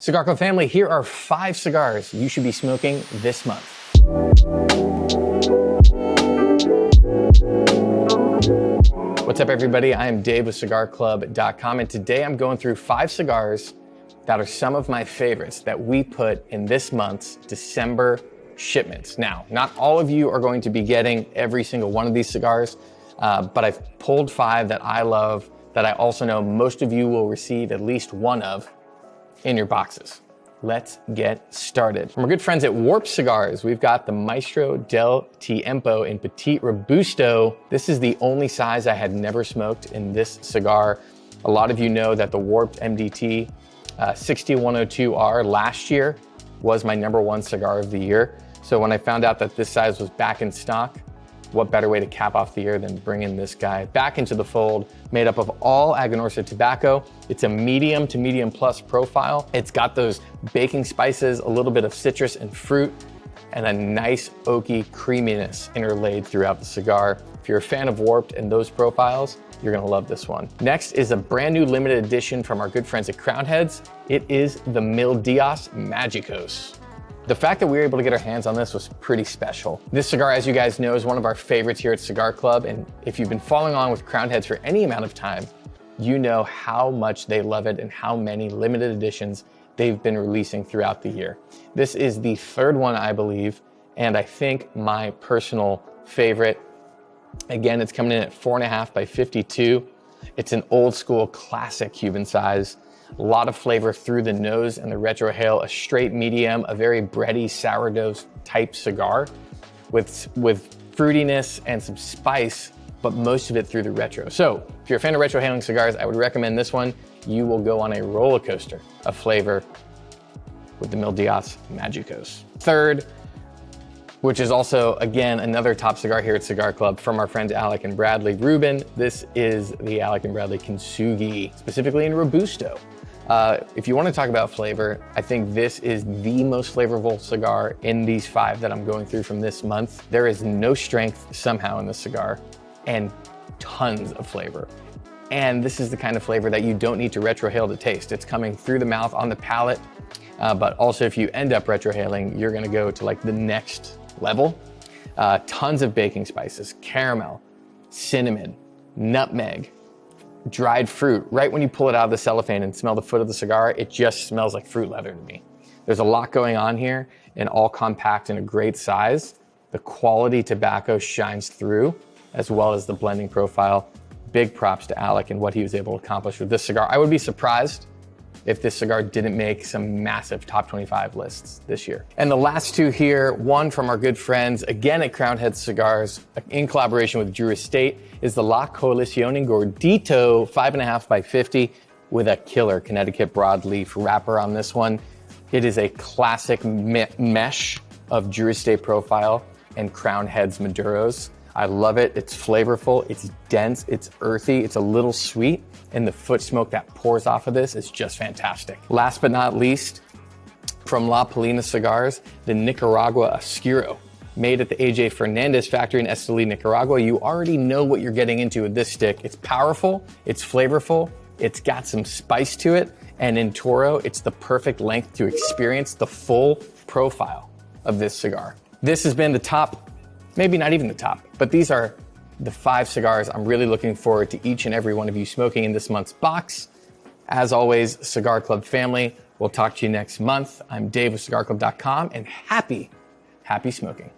CigarClub family, here are 5 cigars you should be smoking this month. What's up everybody? I am Dave with CigarClub.com and today I'm going through 5 cigars that are some of my favorites that we put in this month's December shipments. Now, not all of you are going to be getting every single one of these cigars, but I've pulled 5 that I love that I also know most of you will receive at least one of in your boxes. Let's get started. From our good friends at Warp Cigars, we've got the Maestro del Tiempo in Petit Robusto. This is the only size I had never smoked in this cigar. A lot of you know that the Warped MDT 6102R last year was my #1 cigar of the year. So when I found out that this size was back in stock, what better way to cap off the year than bringing this guy back into the fold, made up of all Aganorsa tobacco. It's a medium to medium plus profile. It's got those baking spices, a little bit of citrus and fruit, and a nice oaky creaminess interlaid throughout the cigar. If you're a fan of Warped and those profiles, you're gonna love this one. Next is a brand new limited edition from our good friends at Crown Heads. It is the Mil Dias Magicos. The fact that we were able to get our hands on this was pretty special. This cigar, as you guys know, is one of our favorites here at Cigar Club, and if you've been following along with Crown Heads for any amount of time, you know how much they love it and how many limited editions they've been releasing throughout the year. This is the 3rd one, I believe, and I think my personal favorite. Again, it's coming in at 4.5 by 52. It's an old school classic Cuban size. A lot of flavor through the nose and the retrohale, a straight medium, a very bready sourdough type cigar with fruitiness and some spice, but most of it through the retro. So if you're a fan of retrohaling cigars, I would recommend this one. You will go on a roller coaster of flavor with the Mil Dias Magicos. 3rd, which is also, again, another top cigar here at Cigar Club from our friends Alec and Bradley Rubin. This is the Alec and Bradley Kintsugi, specifically in Robusto. If you want to talk about flavor, I think this is the most flavorful cigar in these 5 that I'm going through from this month. There is no strength somehow in this cigar and tons of flavor. And this is the kind of flavor that you don't need to retrohale to taste. It's coming through the mouth on the palate, but also if you end up retrohaling, you're gonna go to like the next level. Tons of baking spices, caramel, cinnamon, nutmeg, dried fruit. Right when you pull it out of the cellophane and smell the foot of the cigar, it just smells like fruit leather to me. There's a lot going on here and all compact in a great size. The quality tobacco shines through as well as the blending profile. Big props to Alec and what he was able to accomplish with this cigar. I would be surprised if this cigar didn't make some massive top 25 lists this year. And the last 2 here, one from our good friends, again at Crown Heads Cigars, in collaboration with Drew Estate, is the La Coalición Gordito 5.5 by 50 with a killer Connecticut broadleaf wrapper on this one. It is a classic mesh of Drew Estate profile and Crown Heads Maduros. I love it. It's flavorful, it's dense, it's earthy, it's a little sweet, and the foot smoke that pours off of this is just fantastic. Last but not least, from La Polina Cigars, the Nicaragua Oscuro. Made at the AJ Fernandez factory in Esteli, Nicaragua. You already know what you're getting into with this stick. It's powerful, it's flavorful, it's got some spice to it, and in Toro, it's the perfect length to experience the full profile of this cigar. This has been the top, maybe not even the top, but these are the 5 cigars I'm really looking forward to each and every one of you smoking in this month's box. As always, Cigar Club family, we'll talk to you next month. I'm Dave with CigarClub.com and happy smoking.